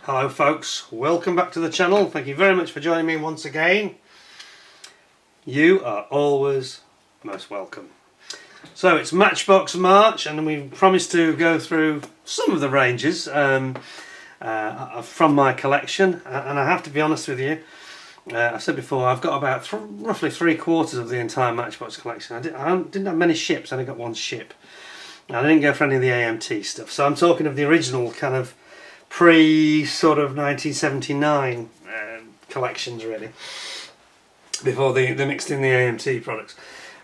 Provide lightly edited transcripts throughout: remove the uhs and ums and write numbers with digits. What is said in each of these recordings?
Hello folks, welcome back to the channel. Thank you very much for joining me once again. You are always most welcome. So it's Matchbox March and we promised to go through some of the ranges from my collection, and I have to be honest with you, I said before, I've got about roughly 3/4 of the entire Matchbox collection. I didn't have many ships, I only got one ship. I didn't go for any of the AMT stuff, so I'm talking of the original kind of pre-sort of 1979 collections really, before they mixed in the AMT products.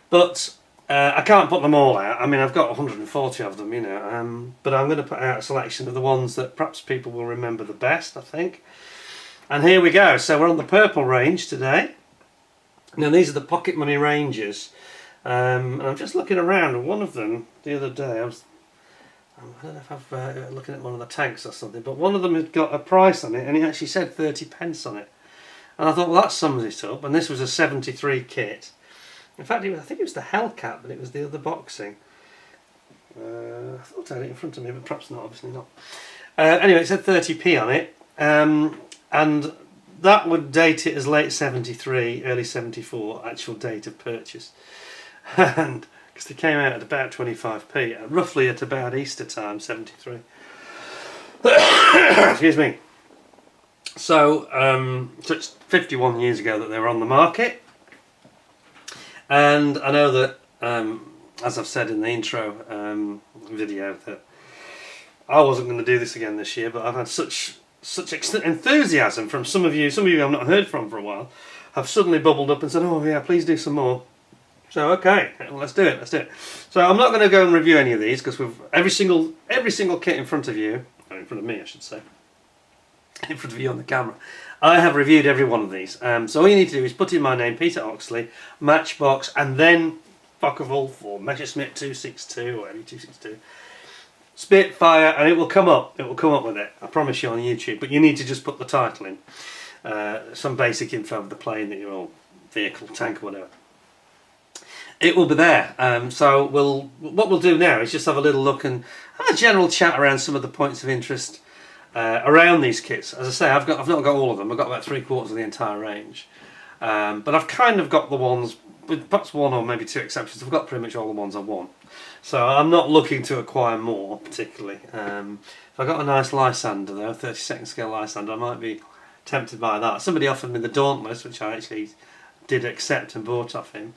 But I can't put them all out. I mean, I've got 140 of them, you know, but I'm going to put out a selection of the ones that perhaps people will remember the best, I think. And here we go. So we're on the purple range today. Now these are the pocket money ranges. And I'm just looking around, and one of them the other day, I don't know if I'm looking at one of the tags or something, but one of them had got a price on it and it actually said 30 pence on it. And I thought, well, that sums it up. And this was a 73 kit. In fact, I think it was the Hellcat, but it was the other boxing. I thought I had it in front of me, but perhaps not, obviously not. Anyway, it said 30p on it. And that would date it as late 73, early 74, actual date of purchase. And because they came out at about 25p, roughly at about Easter time, 73. Excuse me. So it's 51 years ago that they were on the market. And I know that, as I've said in the intro video, that I wasn't going to do this again this year, but I've had such enthusiasm from some of you I've not heard from for a while, have suddenly bubbled up and said, oh yeah, please do some more. So okay, well, let's do it. So I'm not going to go and review any of these because we've every single kit in front of you, or in front of me I should say, in front of you on the camera, I have reviewed every one of these. So all you need to do is put in my name, Peter Oxley, Matchbox, and then Focke-Wulf or Messerschmitt 262 or ME262, Spitfire, and it will come up. It will come up with it. I promise you on YouTube. But you need to just put the title in, some basic info of the plane that you're all, vehicle, tank, or whatever. It will be there. So what we'll do now is just have a little look and have a general chat around some of the points of interest around these kits. As I say, I've not got all of them. I've got about 3/4 of the entire range, but I've kind of got the ones, with perhaps one or maybe two exceptions. I've got pretty much all the ones I want. So I'm not looking to acquire more particularly. If I got a nice Lysander though, 32nd scale Lysander, I might be tempted by that. Somebody offered me the Dauntless, which I actually did accept and bought off him.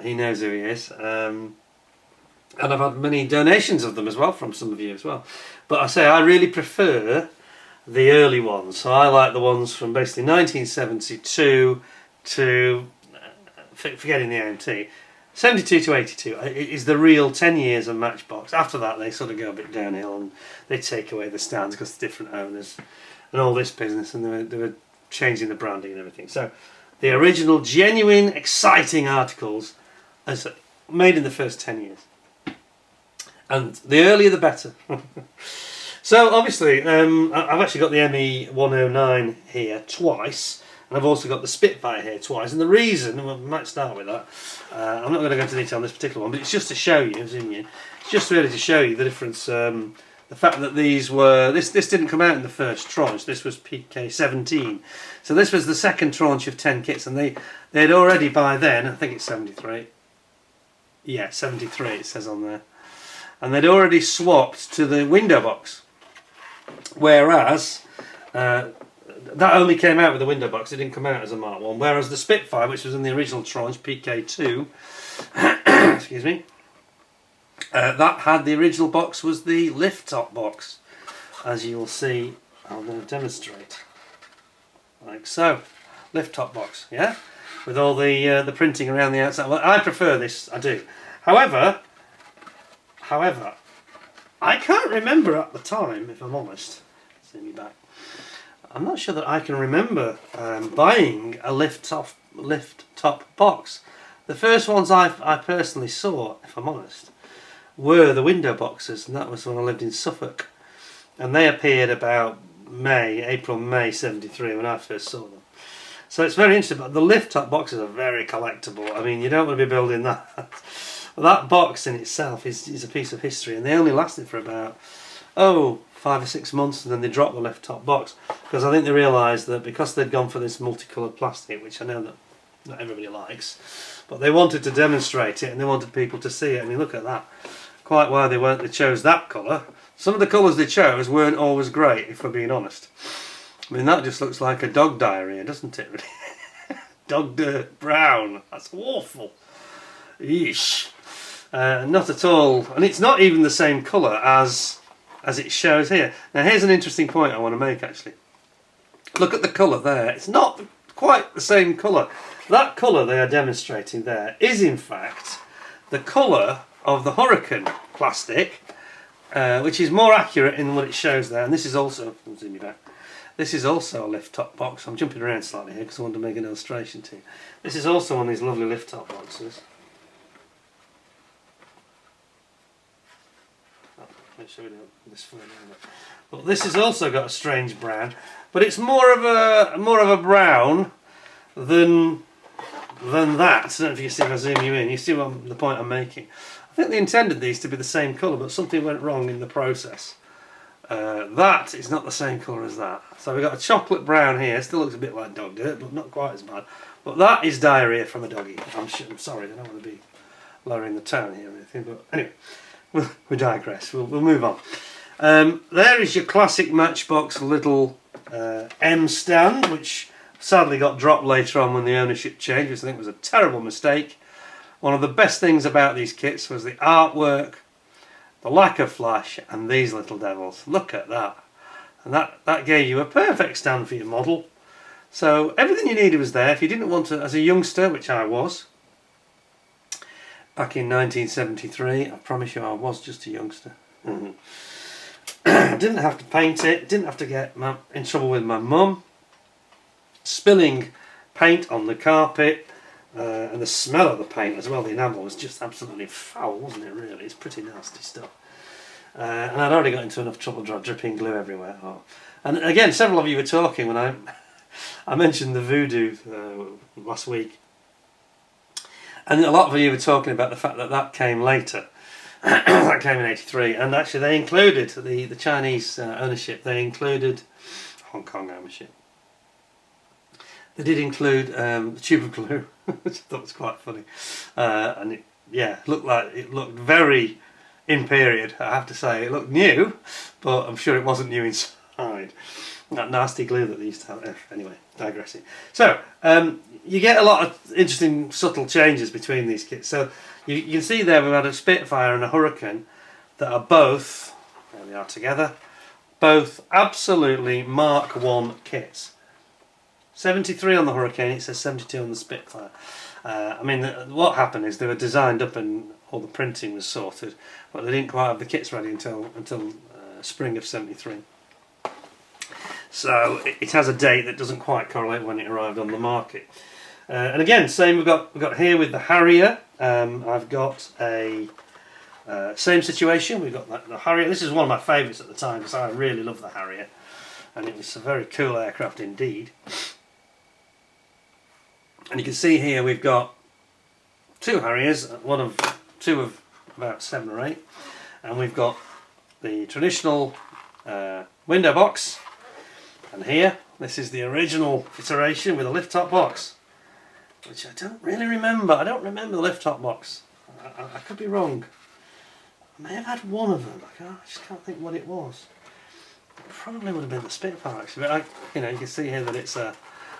He knows who he is, and I've had many donations of them as well from some of you as well. But I say I really prefer the early ones, so I like the ones from basically 1972 to, forgetting the AMT, 72 to 82 is the real 10 years of Matchbox. After that they sort of go a bit downhill and they take away the stands because they're different owners and all this business, and they were changing the branding and everything. So the original, genuine, exciting articles as made in the first 10 years. And the earlier the better. So obviously, I've actually got the ME109 here twice, and I've also got the Spitfire here twice. And the reason, and we might start with that, I'm not going to go into detail on this particular one, but it's just to show you, it's just really to show you the difference. The fact that these were, this didn't come out in the first tranche, this was PK17. So this was the second tranche of 10 kits, and they'd already by then, I think it's 73, yeah, 73 it says on there, and they'd already swapped to the window box, whereas that only came out with the window box, it didn't come out as a Mark 1, whereas the Spitfire, which was in the original tranche, PK2, excuse me, that had the original box, was the lift top box, as you will see. I'm going to demonstrate like so. Lift top box, yeah, with all the printing around the outside. Well, I prefer this, I do. However, I can't remember at the time, if I'm honest. See me back. I'm not sure that I can remember buying a lift top box. The first ones I personally saw, if I'm honest, were the window boxes, and that was when I lived in Suffolk, and they appeared about April May 73 when I first saw them. So it's very interesting, but the lift top boxes are very collectible. I mean, you don't want to be building that. That box in itself is a piece of history, and they only lasted for about 5 or 6 months, and then they dropped the lift top box because I think they realised that because they'd gone for this multicoloured plastic, which I know that not everybody likes, but they wanted to demonstrate it and they wanted people to see it. I mean, look at that. Quite why they chose that colour. Some of the colours they chose weren't always great, if we're being honest. I mean, that just looks like a dog diarrhea, doesn't it, really? Dog dirt brown. That's awful. Yeesh. Not at all. And it's not even the same colour as it shows here. Now, here's an interesting point I want to make, actually. Look at the colour there. It's not quite the same colour. That colour they are demonstrating there is, in fact, the colour of the Hurricane plastic, which is more accurate in what it shows there. And this is also, I'll zoom you back. This is also a lift top box. I'm jumping around slightly here because I want to make an illustration to you. This is also one of these lovely lift top boxes. Make sure we don't this further over. But this has also got a strange brown, but it's more of a brown than that. I don't know if you see if I zoom you in. You see the point I'm making. I think they intended these to be the same colour, but something went wrong in the process. That is not the same colour as that. So we've got a chocolate brown here. Still looks a bit like dog dirt, but not quite as bad. But that is diarrhea from a doggy. I'm sorry, I don't want to be lowering the tone here or anything. But anyway, we digress. We'll move on. There is your classic Matchbox little M stand, which sadly got dropped later on when the ownership changed, which I think was a terrible mistake. One of the best things about these kits was the artwork, the lack of flash, and these little devils. Look at that. And that gave you a perfect stand for your model. So everything you needed was there. If you didn't want to, as a youngster, which I was, back in 1973, I promise you I was just a youngster. Didn't have to paint it, didn't have to get in trouble with my mum. Spilling paint on the carpet, and the smell of the paint as well, the enamel was just absolutely foul, wasn't it really? It's pretty nasty stuff. And I'd already got into enough trouble dripping glue everywhere. Oh. And again, several of you were talking when I mentioned the voodoo last week. And a lot of you were talking about the fact that came later. That came in '83, and actually they included the Chinese ownership. They included Hong Kong ownership. They did include the tube of glue, which I thought was quite funny, and it looked very in period. I have to say, it looked new, but I'm sure it wasn't new inside. That nasty glue that they used to have. Anyway, digressing. So you get a lot of interesting, subtle changes between these kits. So you can see there we've had a Spitfire and a Hurricane that are both, there we are together, both absolutely Mark 1 kits. 73 on the Hurricane, it says 72 on the Spitfire. I mean, what happened is they were designed up and all the printing was sorted, but they didn't quite have the kits ready until spring of 73. So it has a date that doesn't quite correlate when it arrived on the market. And again, same we've got here with the Harrier. I've got a same situation. We've got the Harrier. This is one of my favourites at the time because I really love the Harrier, and it was a very cool aircraft indeed. And you can see here we've got two Harriers, two of about 7 or 8, and we've got the traditional window box, and here this is the original iteration with a lift top box, which I don't really remember. I don't remember the lift top box. I could be wrong. I may have had one of them. I just can't think what it was. It probably would have been the Spitfire actually, but you can see here that it's a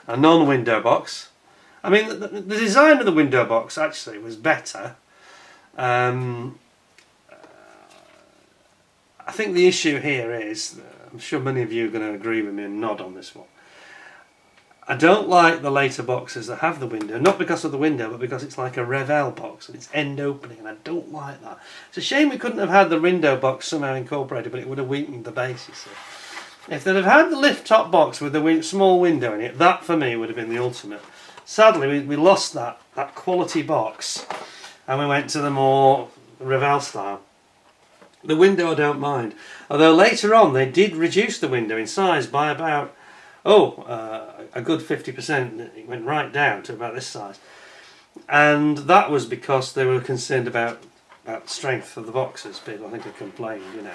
non-window box. I mean, the design of the window box actually was better. I think the issue here is, I'm sure many of you are going to agree with me and nod on this one. I don't like the later boxes that have the window, not because of the window, but because it's like a Revell box and it's end opening, and I don't like that. It's a shame we couldn't have had the window box somehow incorporated, but it would have weakened the base, you see. If they'd have had the lift top box with the small window in it, that for me would have been the ultimate. Sadly, we lost that quality box and we went to the more Revell style. The window I don't mind, although later on they did reduce the window in size by about a good 50%. It went right down to about this size, and that was because they were concerned about strength of the boxes. People, I think, had complained,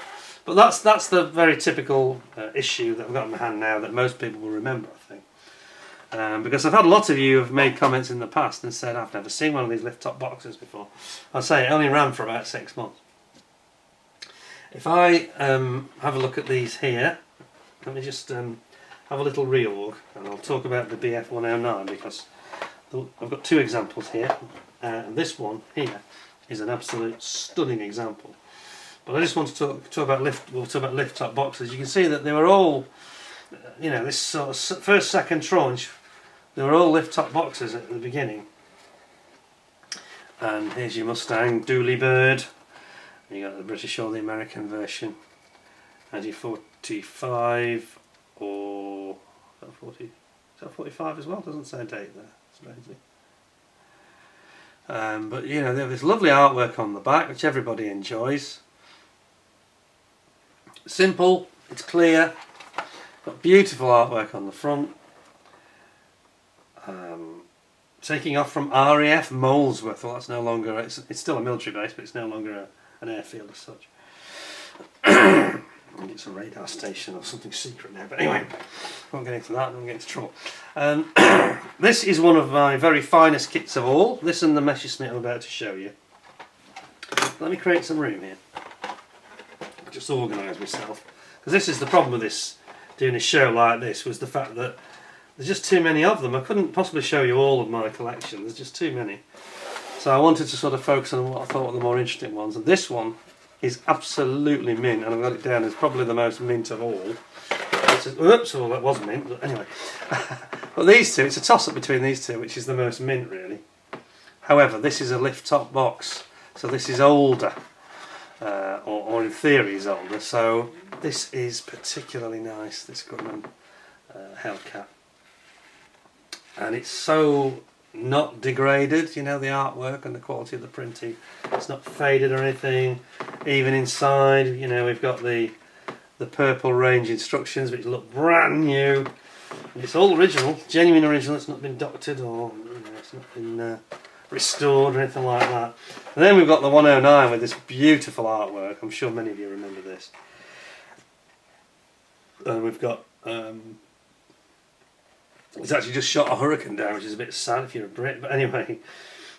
But that's the very typical issue that I've got in my hand now that most people will remember, I think. Because I've had a lot of you have made comments in the past and said, I've never seen one of these lift top boxes before. I'll say it only ran for about 6 months. If I have a look at these here, let me just have a little reorg, and I'll talk about the BF109 because I've got 2 examples here, and this one here is an absolute stunning example. But I just want to talk about lift top boxes. You can see that they were all, you know, this sort of first, second tranche, they were all lift top boxes at the beginning. And here's your Mustang Dooley Bird. You got the British or the American version. And your 45 or is that 40? Is that 45 as well? Doesn't say a date there, strangely. But you know, they have this lovely artwork on the back, which everybody enjoys. Simple, it's clear, got beautiful artwork on the front. Taking off from RAF Molesworth. Well, that's no longer, it's still a military base, but it's no longer an airfield as such. I think it's a radar station or something secret now, but anyway, I won't get into that, I won't get into trouble. This is one of my very finest kits of all, this and the Messerschmitt I'm about to show you. Let me create some room here. Just organise myself, because this is the problem with this, doing a show like this, was the fact that there's just too many of them. I couldn't possibly show you all of my collection, there's just too many. So I wanted to sort of focus on what I thought were the more interesting ones, and this one is absolutely mint, and I've got it down as probably the most mint of all. Oops, well that was mint, but anyway. But these two, it's a toss-up between these two, which is the most mint really. However, this is a lift top box, so this is older. Or in theory is older, so this is particularly nice, this Goodman Hellcat, and it's so not degraded, you know, the artwork and the quality of the printing, it's not faded or anything. Even inside, you know, we've got the purple range instructions which look brand new, and it's all original, genuine original, it's not been doctored or, you know, it's not been restored or anything like that. And then we've got the 109 with this beautiful artwork. I'm sure many of you remember this. And we've got it's actually just shot a hurricane down, which is a bit sad if you're a Brit, but anyway.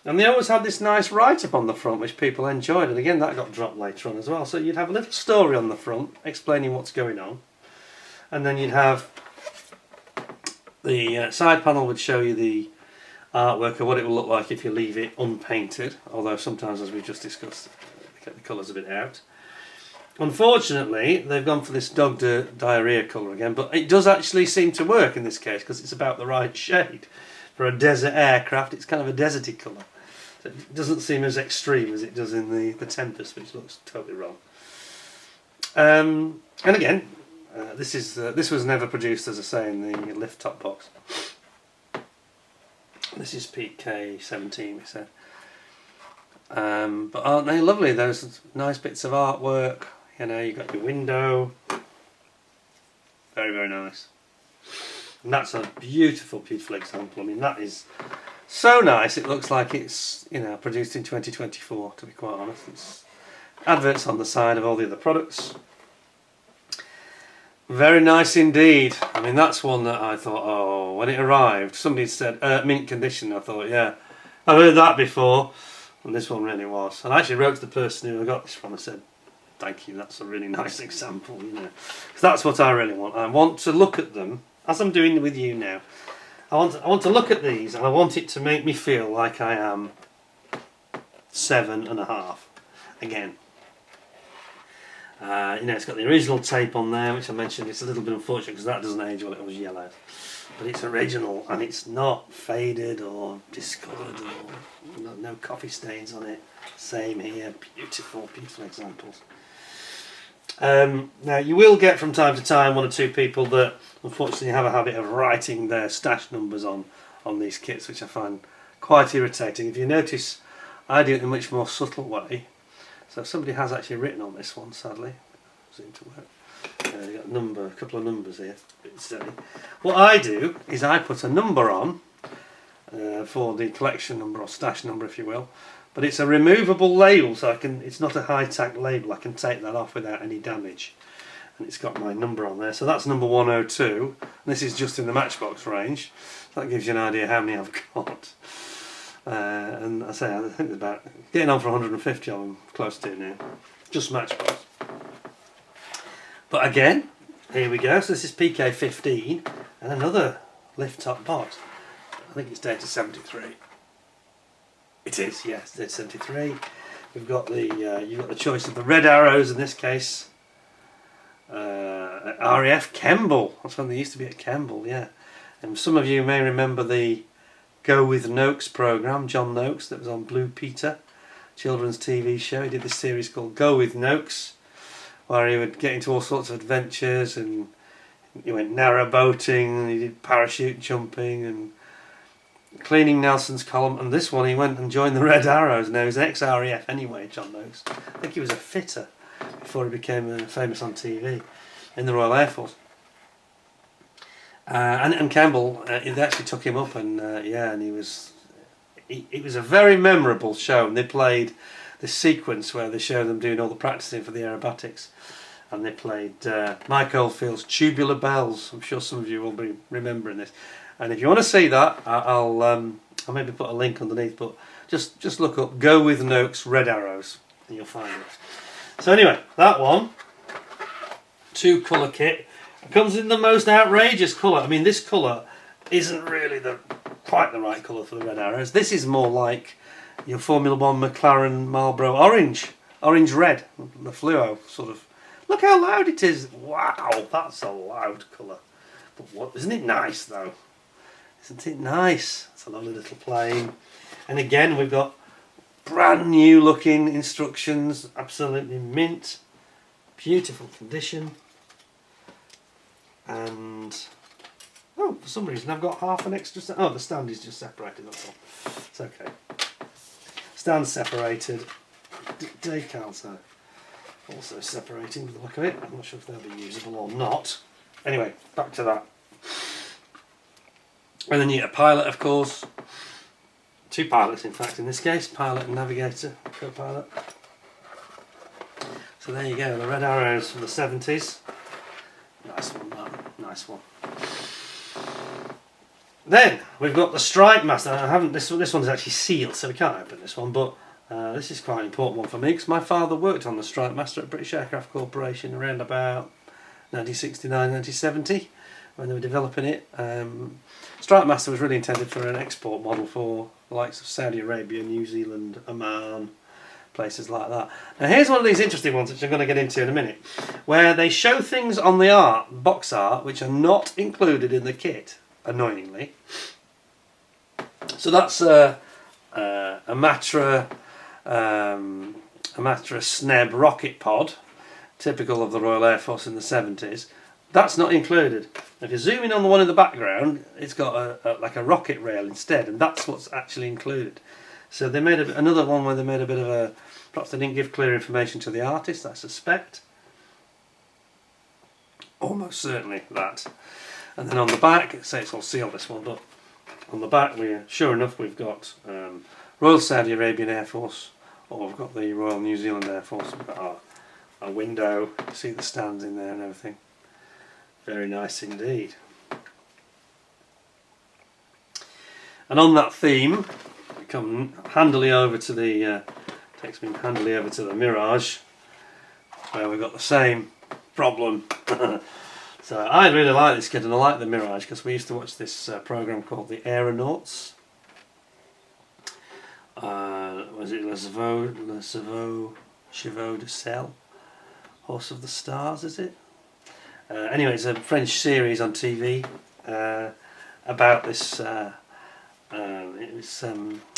And they always had this nice write-up on the front which people enjoyed, and again that got dropped later on as well. So you'd have a little story on the front explaining what's going on, and then you'd have the side panel would show you the artwork of what it will look like if you leave it unpainted, although sometimes, as we just discussed, they get the colours a bit out. Unfortunately, they've gone for this dog diarrhea colour again, but it does actually seem to work in this case because it's about the right shade. For a desert aircraft, it's kind of a deserty colour. So it doesn't seem as extreme as it does in the Tempest, which looks totally wrong. And again, this was never produced, as I say, in the lift top box. This is PK17, we said. But aren't they lovely, those nice bits of artwork? You know, you've got your window. Very, very nice. And that's a beautiful, beautiful example. I mean, that is so nice, it looks like it's, you know, produced in 2024, to be quite honest. It's adverts on the side of all the other products. Very nice indeed. I mean, that's one that I thought, oh, when it arrived, somebody said mint condition. I thought, yeah, I've heard that before, and this one really was. And I actually wrote to the person who I got this from and said, thank you, that's a really nice example, you know. Because that's what I really want. I want to look at them, as I'm doing with you now. I want to look at these, and I want it to make me feel like I am 7.5 again. You know, it's got the original tape on there, which I mentioned. It's a little bit unfortunate because that doesn't age well, it was yellow. But it's original, and it's not faded or discoloured, or no coffee stains on it. Same here, beautiful, beautiful examples. Now, you will get from time to time one or two people that unfortunately have a habit of writing their stash numbers on these kits, which I find quite irritating. If you notice, I do it in a much more subtle way. So somebody has actually written on this one, sadly. Seem to work. You've got a couple of numbers here. Bit silly. What I do is I put a number on for the collection number or stash number, if you will. but it's a removable label, so it's not a high-tack label. I can take that off without any damage. And it's got my number on there, so that's number 102. This is just in the Matchbox range. So that gives you an idea how many I've got. And I think there's about getting on for 150 of them, close to now. Just Matchbox. But again, here we go. So this is PK15 and another lift top box. I think it's dated 73. It is, yes, dated 73. We've got you've got the choice of the red arrows in this case. RAF Kemble. That's when they used to be at Kemble, yeah. And some of you may remember the Go with NOAKES programme, John Noakes, that was on Blue Peter, children's TV show. He did this series called Go with NOAKES, where he would get into all sorts of adventures, and he went narrow boating, and he did parachute jumping and cleaning Nelson's column. And this one he went and joined the Red Arrows. Now he's an ex-RAF anyway, John Noakes. I think he was a fitter before he became famous on TV in the Royal Air Force. And Campbell, they actually took him up, and and it was a very memorable show. And they played this sequence where they showed them doing all the practicing for the aerobatics, and they played Mike Oldfield's Tubular Bells. I'm sure some of you will be remembering this. And if you want to see that, I'll maybe put a link underneath. But just look up Go with NOAKES Red Arrows, and you'll find it. So anyway, that one, 2-colour kit. It comes in the most outrageous colour. I mean, this colour isn't really quite the right colour for the Red Arrows. This is more like your Formula 1 McLaren Marlboro orange red, the fluo sort of. Look how loud it is. Wow, that's a loud colour. But isn't it nice though? Isn't it nice? It's a lovely little plane. And again, we've got brand new looking instructions, absolutely mint, beautiful condition. And for some reason I've got half an extra stand. Oh, the stand is just separated, that's all. It's okay. Stand separated. Decals are also separating with the look of it. I'm not sure if they'll be usable or not. Anyway, back to that. And then you get a pilot, of course. 2 pilots, in fact, in this case. Pilot and navigator, co-pilot. So there you go, the Red Arrows from the 70s. Nice one, that. Nice one. Then we've got the Strike Master. I haven't. This one's actually sealed, so we can't open this one. But this is quite an important one for me because my father worked on the Strike Master at British Aircraft Corporation around about 1969, 1970 when they were developing it. Strike Master was really intended for an export model for the likes of Saudi Arabia, New Zealand, Oman, places like that. Now here's one of these interesting ones which I'm going to get into in a minute, where they show things on the box art which are not included in the kit, annoyingly. So that's a Matra Sneb rocket pod, typical of the Royal Air Force in the 70s. That's not included. If you zoom in on the one in the background, it's got like a rocket rail instead, and that's what's actually included. So they made another one where they made a bit of a. Perhaps they didn't give clear information to the artist, I suspect. Almost certainly that. And then on the back, say it's all sealed, this one, but on the back, sure enough, we've got Royal Saudi Arabian Air Force, or we've got the Royal New Zealand Air Force. We've got our window, see the stands in there and everything. Very nice indeed. And on that theme, we come handily over to the takes me handily over to the Mirage, where we've got the same problem. So I really like this kit, and I like the Mirage because we used to watch this program called The Aeronauts. Was it Chevaux de Selle? Horse of the Stars, is it? Anyway, it's a French series on TV about this. It was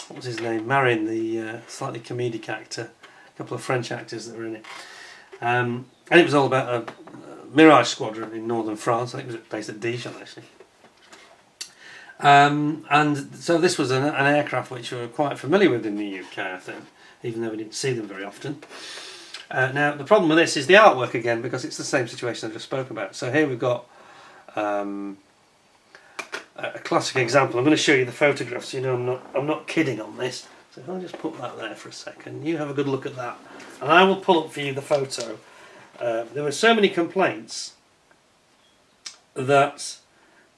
what was his name? Marin, the slightly comedic actor. A couple of French actors that were in it, and it was all about a Mirage squadron in northern France. I think it was based at Dijon, actually. And so this was an aircraft which we were quite familiar with in the UK, I think, even though we didn't see them very often. Now the problem with this is the artwork again, because it's the same situation I just spoke about. So here we've got a classic example. I'm going to show you the photographs. You know, I'm not kidding on this. So if I just put that there for a second, you have a good look at that, and I will pull up for you the photo. There were so many complaints that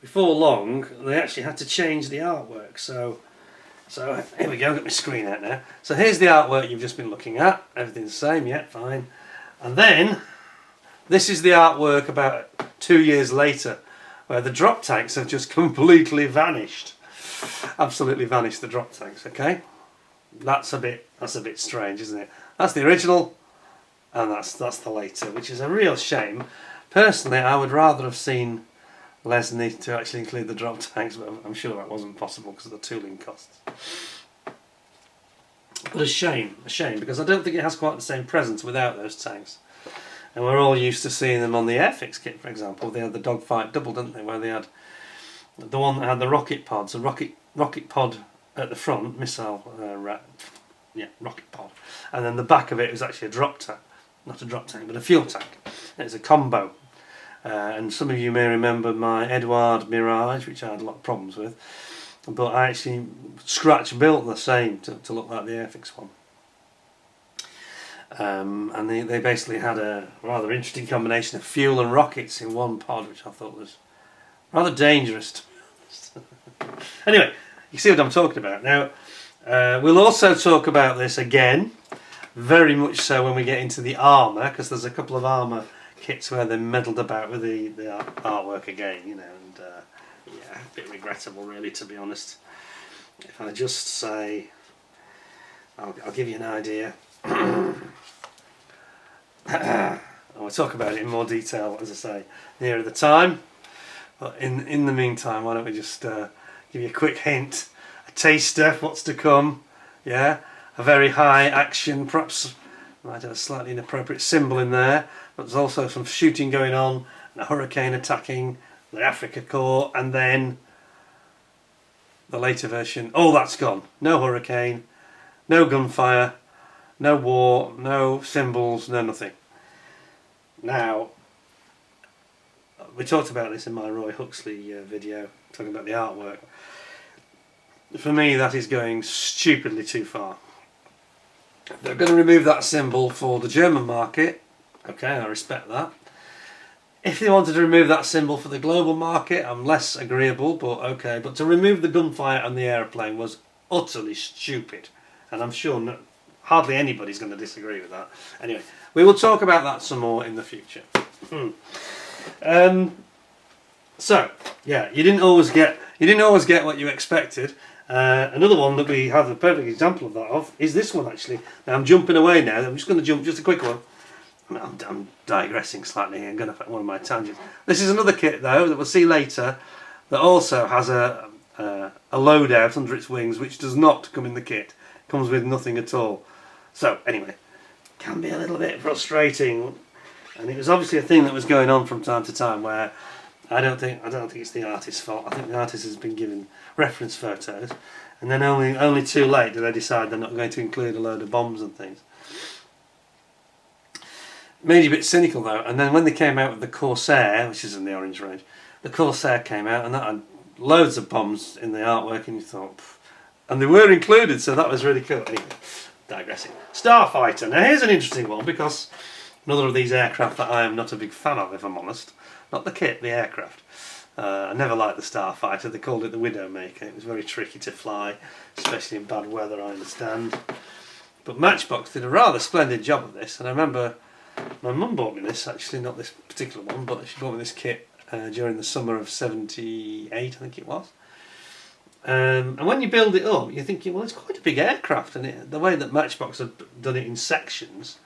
before long they actually had to change the artwork. So here we go, I've got my screen out now. So here's the artwork you've just been looking at. Everything's the same, yeah, fine. And then this is the artwork about 2 years later, where the drop tanks have just completely vanished. Absolutely vanished, the drop tanks, okay? That's a bit strange, isn't it? That's the original, and that's the later, which is a real shame. Personally, I would rather have seen Lesley to actually include the drop tanks, but I'm sure that wasn't possible because of the tooling costs. But a shame, because I don't think it has quite the same presence without those tanks. And we're all used to seeing them on the Airfix kit, for example. They had the dogfight double, didn't they, where they had the one that had the rocket pods, a rocket pod at the front, rocket pod, and then the back of it was actually a drop tank, not a drop tank, but a fuel tank. It's a combo. And some of you may remember my Edward Mirage, which I had a lot of problems with, but I actually scratch built the same to look like the Airfix one. And they basically had a rather interesting combination of fuel and rockets in one pod, which I thought was rather dangerous, to be honest. Anyway, you see what I'm talking about. Now, we'll also talk about this again, very much so when we get into the armour, because there's a couple of armour kits where they meddled about with the artwork again, you know, and yeah, a bit regrettable really, to be honest. If I just say, I'll give you an idea. I'll talk about it in more detail, as I say, nearer the time. But in the meantime, why don't we just give you a quick hint, a taster of what's to come. Yeah, a very high action, perhaps might have a slightly inappropriate symbol in there, but there's also some shooting going on, and a hurricane attacking the Africa Corps, and then the later version. Oh, that's gone. No hurricane, no gunfire, no war, no symbols, no nothing. Now, we talked about this in my Roy Huxley video, talking about the artwork. For me, that is going stupidly too far. They're going to remove that symbol for the German market. Okay, I respect that. If they wanted to remove that symbol for the global market, I'm less agreeable, but okay. But to remove the gunfire on the aeroplane was utterly stupid, and I'm sure hardly anybody's going to disagree with that. Anyway, we will talk about that some more in the future. So yeah, you didn't always get what you expected. Another one that we have a perfect example of that is this one actually. Now I'm jumping away now. I'm just going to jump just a quick one. I'm digressing slightly here. I'm going off at one of my tangents. This is another kit though that we'll see later that also has a loadout under its wings, which does not come in the kit. It comes with nothing at all. So anyway, can be a little bit frustrating, and it was obviously a thing that was going on from time to time where I don't think it's the artist's fault. I think the artist has been given reference photos, and then only too late do they decide they're not going to include a load of bombs and things. Made you a bit cynical though, and then when they came out with the Corsair, which is in the orange range, the Corsair came out and that had loads of bombs in the artwork, and you thought, pff, and they were included, so that was really cool. Anyway, digressing. Starfighter. Now here's an interesting one, because another of these aircraft that I am not a big fan of, if I'm honest. Not the kit, the aircraft. I never liked the Starfighter. They called it the Widowmaker. It was very tricky to fly, especially in bad weather, I understand. But Matchbox did a rather splendid job of this, and I remember my mum bought me this, actually, not this particular one, but she bought me this kit during the summer of '78, I think it was. And when you build it up, you're thinking, well, it's quite a big aircraft, and the way that Matchbox had done it in sections,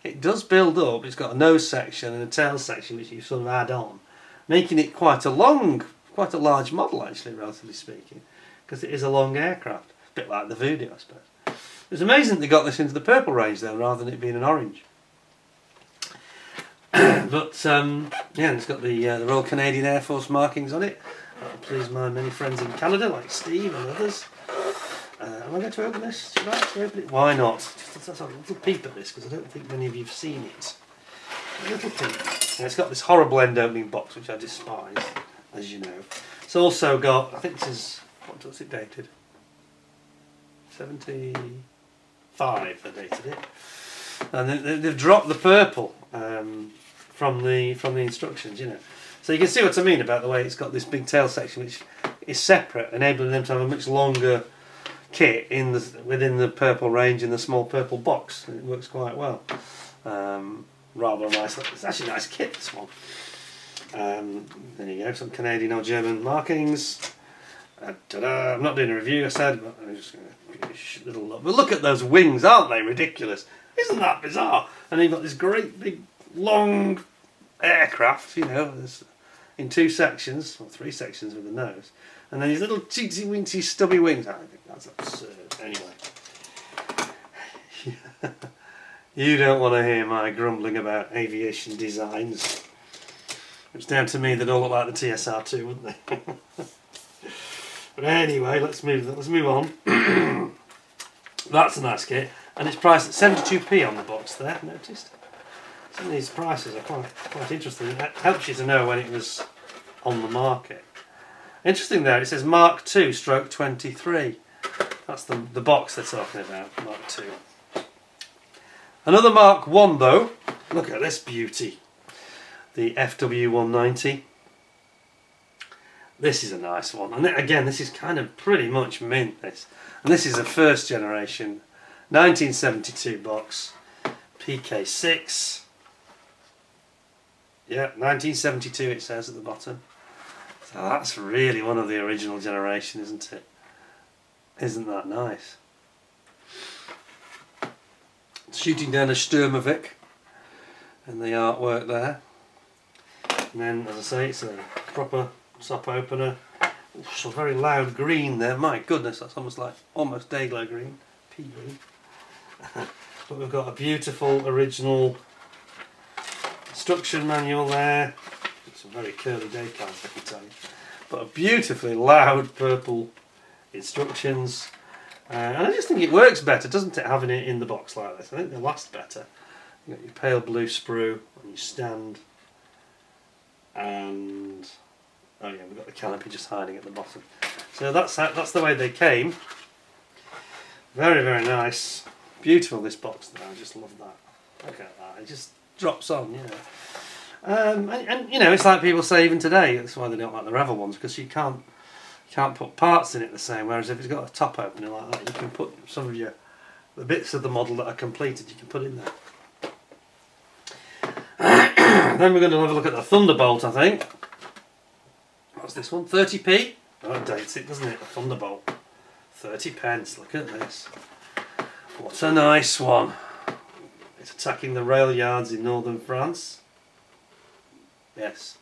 it does build up. It's got a nose section and a tail section which you sort of add on, making it quite a large model actually, relatively speaking, because it is a long aircraft, a bit like the Voodoo, I suppose. It's amazing they got this into the purple range though, rather than it being an orange. But yeah, it's got the Royal Canadian Air Force markings on it. That'll please my many friends in Canada, like Steve and others. Am I going to open this? Should I actually open it? Why not? Just a little peep at this, because I don't think many of you have seen it. A little peep. And it's got this horrible end opening box, which I despise, as you know. It's also got, I think this is, what's it dated? 75 they dated it. And they've dropped the purple from the instructions, you know. So you can see what I mean about the way it's got this big tail section, which is separate, enabling them to have a much longer kit within the purple range in the small purple box. And it works quite well. Rather nice. It's actually a nice kit, this one. There you go, some Canadian or German markings. I'm not doing a review, I said, but I'm just going to give you a little look. But look at those wings, aren't they ridiculous? Isn't that bizarre? And you've got this great big long aircraft, you know, in 2 sections, or 3 sections with the nose, and then these little teensy weensy stubby wings. I think that's absurd. Anyway, you don't want to hear my grumbling about aviation designs. It's down to me, they'd all look like the TSR2, wouldn't they? But anyway, let's move on. That's a nice kit. And it's priced at 72p on the box there, noticed? Some of these prices are quite interesting. It helps you to know when it was on the market. Interesting there, it says Mark II stroke 23. That's the box they're talking about, Mark II. Another Mark I though, look at this beauty. The FW190. This is a nice one. And again, this is kind of pretty much mint, this. And this is a first generation 1972 box, PK6. Yeah, 1972 it says at the bottom. So that's really one of the original generation, isn't it? Isn't that nice? Shooting down a Sturmovik, and the artwork there. And then, as I say, it's a proper top opener. So very loud green there. My goodness, that's almost Dayglow green, pea green. But we've got a beautiful original instruction manual there. Some very curly decals, I can tell you. But a beautifully loud purple instructions. And I just think it works better, doesn't it, having it in the box like this? I think they last better. You've got your pale blue sprue on your stand. And oh yeah, we've got the canopy just hiding at the bottom. So that's the way they came. Very, very nice. Beautiful, this box there. I just love that. Look at that. It just drops on, you know. And you know, it's like people say even today. That's why they don't like the Revel ones, because you can't put parts in it the same. Whereas if it's got a top opener like that, you can put some of the bits of the model that are completed. You can put in there. Then we're going to have a look at the Thunderbolt, I think. What's this one? 30p? Oh, it dates it, doesn't it? The Thunderbolt. 30 pence. Look at this. What a nice one. It's attacking the rail yards in northern France. Yes.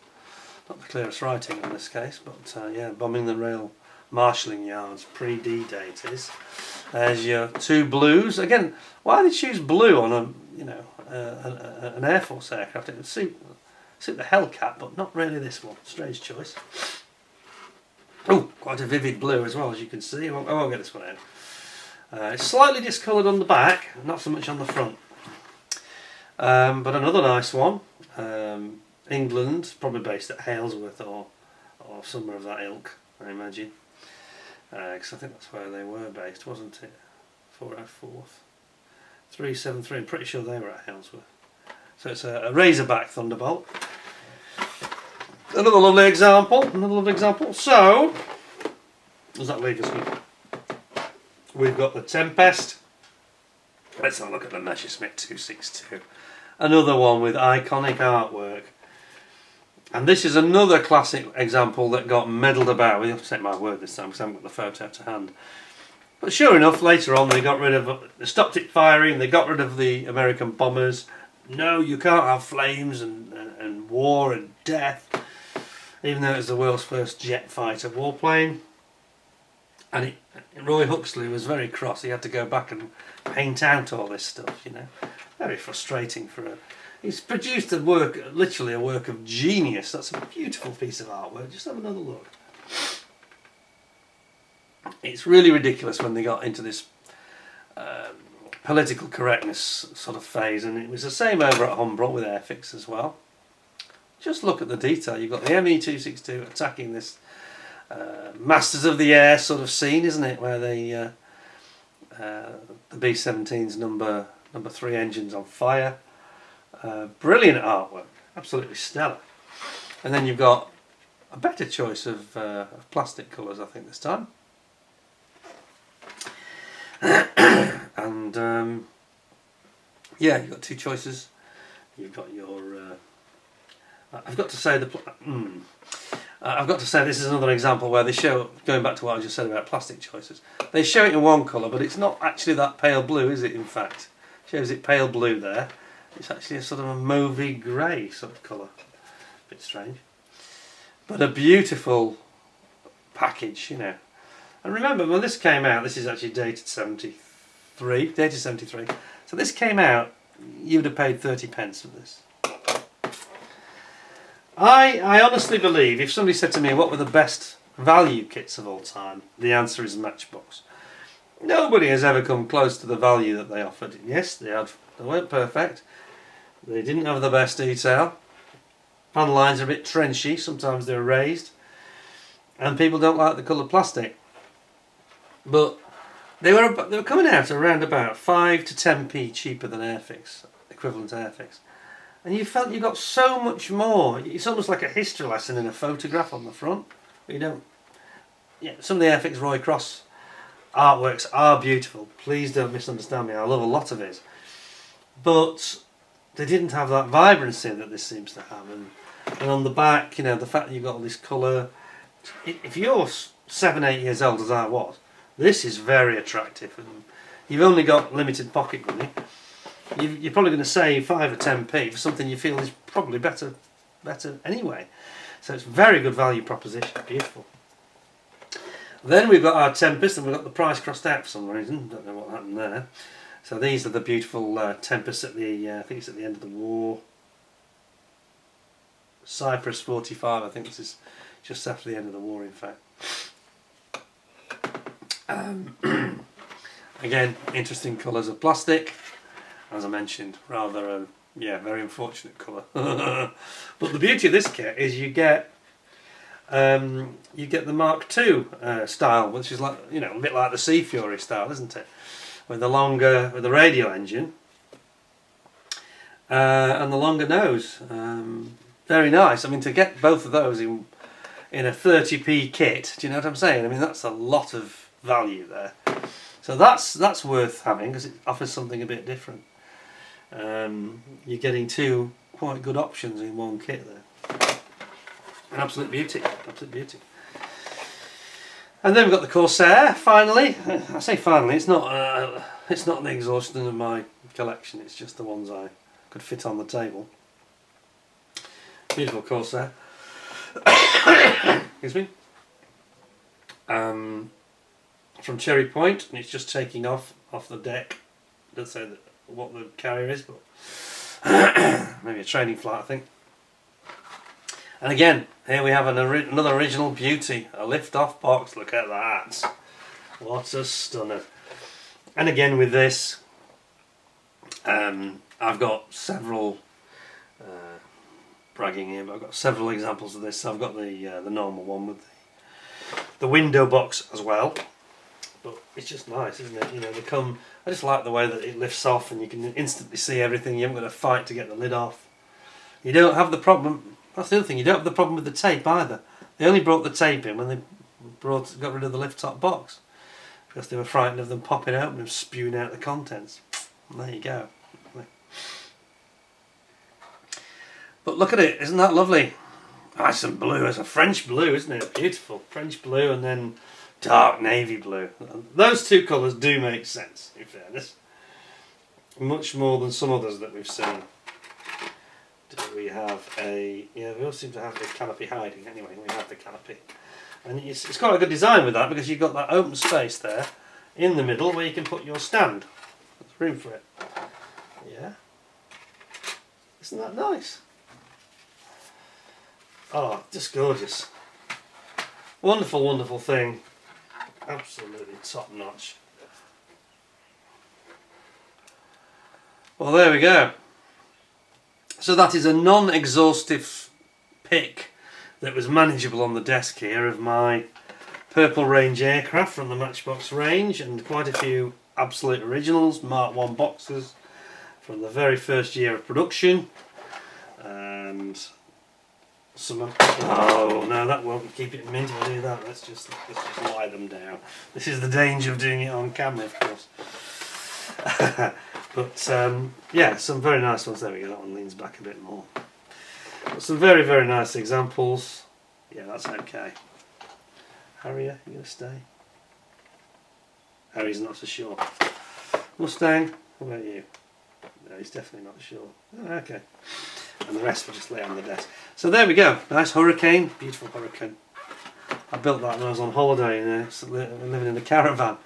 Not the clearest writing in this case, but yeah, bombing the rail marshalling yards, pre-D-Day it is. There's your 2 blues. Again, why they choose blue on a, you know, an Air Force aircraft? It would suit the Hellcat, but not really this one. Strange choice. Oh, quite a vivid blue as well, as you can see. I won't get this one out. It's slightly discoloured on the back, not so much on the front. But another nice one. England, probably based at Halesworth or somewhere of that ilk, I imagine. Because I think that's where they were based, wasn't it? 404th. 373, I'm pretty sure they were at Halesworth. So it's a Razorback Thunderbolt. Another lovely example. So, does that leave us with? We've got the Tempest. Let's have a look at the Messerschmitt 262. Another one with iconic artwork. And this is another classic example that got meddled about. We have to take my word this time because I haven't got the photo to hand. But sure enough, later on they stopped it firing, they got rid of the American bombers. No, you can't have flames and war and death. Even though it was the world's first jet fighter warplane. And Roy Huxley was very cross. He had to go back and paint out all this stuff, you know. Very frustrating he's produced literally a work of genius. That's a beautiful piece of artwork. Just have another look. It's really ridiculous when they got into this political correctness sort of phase, and it was the same over at Humbrol with Airfix as well. Just look at the detail. You've got the ME262 attacking this Masters of the Air sort of scene, isn't it? Where they the B-17's number 3 engines on fire. Brilliant artwork, absolutely stellar. And then you've got a better choice of plastic colours, I think, this time. And yeah, you've got two choices. You've got your I've got to say this is another example where they show, going back to what I just said about plastic choices, they show it in one colour, but it's not actually that pale blue, is it? In fact, shows it pale blue there. It's actually a sort of a mauvey grey sort of colour. A bit strange, but a beautiful package, you know. And remember, when this came out, this is actually dated 73. So this came out, you would have paid 30p for this. I honestly believe, if somebody said to me what were the best value kits of all time, the answer is Matchbox. Nobody has ever come close to the value that they offered. Yes, they weren't perfect. They didn't have the best detail. Panel lines are a bit trenchy, sometimes they're raised, and people don't like the colour plastic. But they were coming out around about 5 to 10p cheaper than Airfix, equivalent Airfix. And you felt you got so much more. It's almost like a history lesson in a photograph on the front. You don't. Yeah, some of the Airfix Roy Cross artworks are beautiful. Please don't misunderstand me. I love a lot of it, but they didn't have that vibrancy that this seems to have. And on the back, you know, the fact that you've got all this colour. If you're 7, 8 years old, as I was, this is very attractive. And you've only got limited pocket money. You're probably going to save 5 or 10p for something you feel is probably better anyway. So it's a very good value proposition. Beautiful. Then we've got our Tempest, and we've got the price crossed out for some reason. Don't know what happened there. So these are the beautiful Tempests at the I think it's at the end of the war. Cyprus 45. I think this is just after the end of the war, in fact. Again, interesting colours of plastic. As I mentioned, rather very unfortunate colour. But the beauty of this kit is you get the Mark II style, which is like, you know, a bit like the Sea Fury style, isn't it? With the radial engine and the longer nose. Very nice. I mean, to get both of those in a 30p kit, do you know what I'm saying? I mean, that's a lot of value there. So that's worth having because it offers something a bit different. You're getting two quite good options in one kit there. An absolute beauty, absolute beauty. And then we've got the Corsair. Finally, I say finally. It's not the exhaustion of my collection. It's just the ones I could fit on the table. Beautiful Corsair. Excuse me. From Cherry Point, and it's just taking off the deck. Doesn't say what the carrier is, but maybe a training flight, I think. And again, here we have another original beauty, a lift-off box. Look at that! What a stunner! And again with this, I've got several bragging here, but I've got several examples of this. I've got the normal one with the window box as well. But it's just nice, isn't it? You know, they come. I just like the way that it lifts off and you can instantly see everything. You haven't got to fight to get the lid off. You don't have the problem. That's the other thing. You don't have the problem with the tape either. They only brought the tape in when they got rid of the lift top box because they were frightened of them popping open and spewing out the contents. And there you go. But look at it. Isn't that lovely? Nice some blue. It's a French blue, isn't it? Beautiful French blue, and then dark navy blue. Those two colours do make sense, in fairness. Much more than some others that we've seen. Do we have a... Yeah, we all seem to have the canopy hiding. Anyway, we have the canopy. And it's quite a good design with that because you've got that open space there in the middle where you can put your stand. There's room for it. Yeah. Isn't that nice? Oh, just gorgeous. Wonderful, wonderful thing. Absolutely top notch. Well, there we go. So that is a non-exhaustive pick that was manageable on the desk here of my Purple Range aircraft from the Matchbox range, and quite a few absolute originals, Mark 1 boxes from the very first year of production. And some of, oh no, that won't keep it in mint if I do that. Let's just lie them down. This is the danger of doing it on camera, of course. But yeah, some very nice ones. There we go, that one leans back a bit more. But some very, very nice examples. Yeah, that's okay. Harrier, you gonna stay? Harry's not so sure. Mustang, what about you? No, he's definitely not sure. Oh, okay. And the rest will just lay on the desk. So there we go. Nice Hurricane, beautiful Hurricane. I built that when I was on holiday, living in a caravan,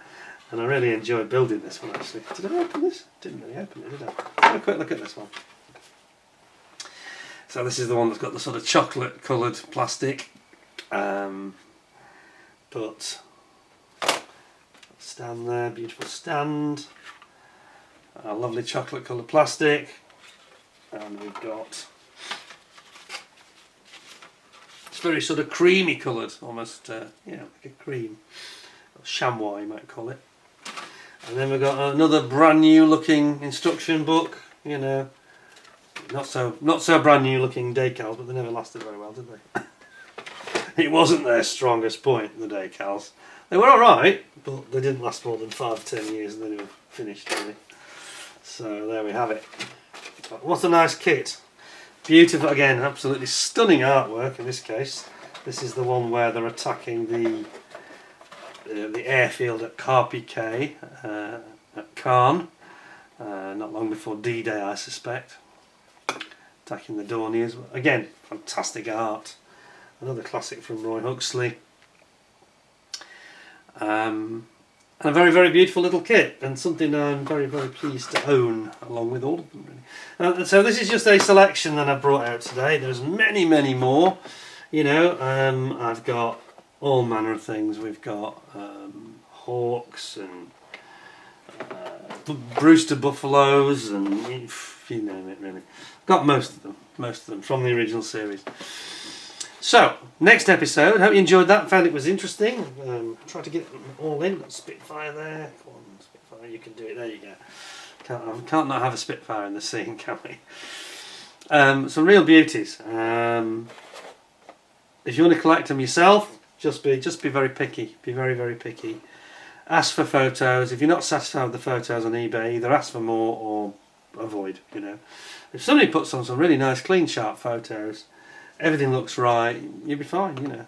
and I really enjoyed building this one actually. Did I open this? Didn't really open it, did I? Have a quick look at this one. So this is the one that's got the sort of chocolate coloured plastic, but stand there, beautiful stand, lovely chocolate coloured plastic, and we've got, it's very sort of creamy coloured, almost, yeah, like a cream, or chamois you might call it. And then we've got another brand new looking instruction book, you know, not so brand new looking decals, but they never lasted very well, did they? It wasn't their strongest point, the decals. They were alright, but they didn't last more than 5 or 10 years and then they were finished, really. So there we have it. But what a nice kit. Beautiful, again, absolutely stunning artwork in this case. This is the one where they're attacking the airfield at Carpiquet, at Caen, not long before D-Day, I suspect. Attacking the Dorniers. Again, fantastic art. Another classic from Roy Huxley. And a very, very beautiful little kit, and something I'm very, very pleased to own, along with all of them, really. So this is just a selection that I brought out today. There's many, many more. You know, I've got all manner of things. We've got hawks and Brewster buffaloes, and you name it, really. Got most of them from the original series. So, next episode, hope you enjoyed that, found it was interesting. Try to get them all in. Got Spitfire there. Come on, Spitfire, you can do it. There you go. Can't not have a Spitfire in the scene, can we? Some real beauties. If you want to collect them yourself, just be very picky. Be very, very picky. Ask for photos. If you're not satisfied with the photos on eBay, either ask for more or avoid. You know, if somebody puts on some really nice, clean, sharp photos, everything looks right, you'll be fine. You know,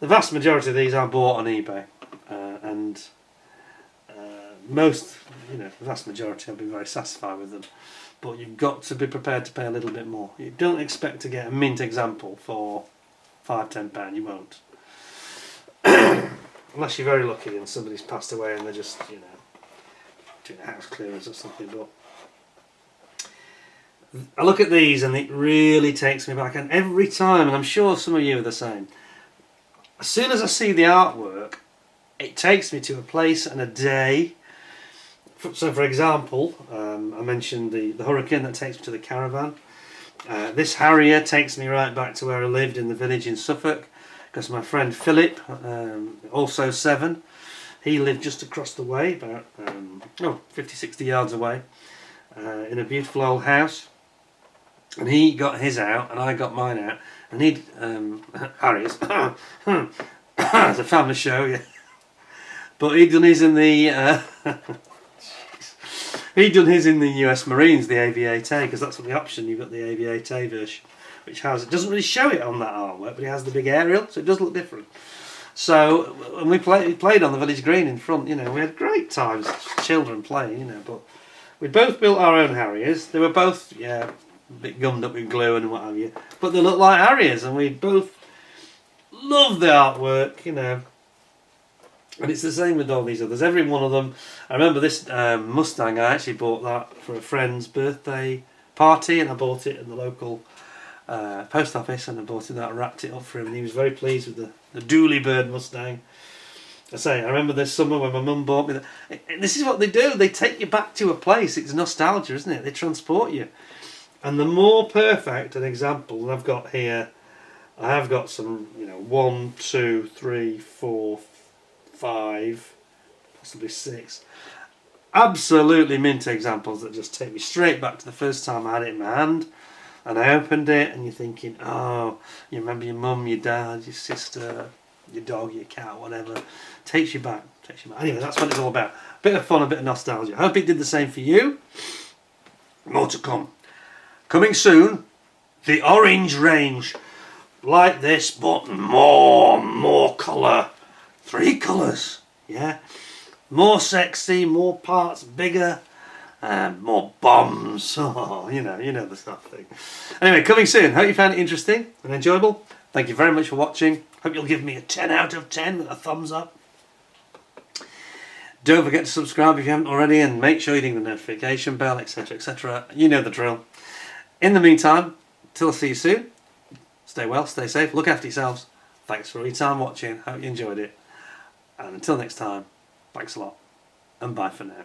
the vast majority of these are bought on eBay, and most, you know, the vast majority I've been very satisfied with them. But you've got to be prepared to pay a little bit more. You don't expect to get a mint example for £5–10. You won't. Unless you're very lucky and somebody's passed away and they're just, you know, doing a house clearance or something. But I look at these and it really takes me back, and every time, and I'm sure some of you are the same, as soon as I see the artwork, it takes me to a place and a day. So for example, I mentioned the Hurricane that takes me to the caravan. This Harrier takes me right back to where I lived in the village in Suffolk, because my friend Philip, also 7, he lived just across the way, about 50–60 yards away, in a beautiful old house. And he got his out and I got mine out, and he'd Harry's it's a family show, yeah, but he'd done his in the he'd done his in the US Marines, the Aviate, because that's what the option, you've got the Aviate version, which has, it doesn't really show it on that artwork, but it has the big aerial, so it does look different. So, and we played on the village green in front, you know, we had great times, children playing, you know, but we both built our own Harriers. They were both, yeah, a bit gummed up with glue and what have you, but they looked like Harriers, and we both loved the artwork, you know. And it's the same with all these others. Every one of them. I remember this Mustang, I actually bought that for a friend's birthday party, and I bought it in the local post office, and I bought it that, wrapped it up for him, and he was very pleased with the Dooley Bird Mustang. I remember this summer when my mum bought me that. And this is what they do. They take you back to a place. It's nostalgia, isn't it? They transport you. And the more perfect an example, and I've got here, I have got some, you know, 1, 2, 3, 4, 5, possibly 6. absolutely mint examples that just take me straight back to the first time I had it in my hand and I opened it, and you're thinking, oh, you remember your mum, your dad, your sister, your dog, your cat, whatever. Takes you back. Anyway, that's what it's all about. Bit of fun, a bit of nostalgia. Hope it did the same for you. More to come. Coming soon, the orange range. Like this, but more colour. 3 colours, yeah. More sexy, more parts, bigger, more bombs. Oh, you know the stuff thing. Anyway, coming soon. Hope you found it interesting and enjoyable. Thank you very much for watching. Hope you'll give me a 10 out of 10 with a thumbs up. Don't forget to subscribe if you haven't already, and make sure you ding the notification bell, etc, etc. You know the drill. In the meantime, till I see you soon, stay well, stay safe, look after yourselves. Thanks for all your time watching. Hope you enjoyed it. And until next time, thanks a lot, and bye for now.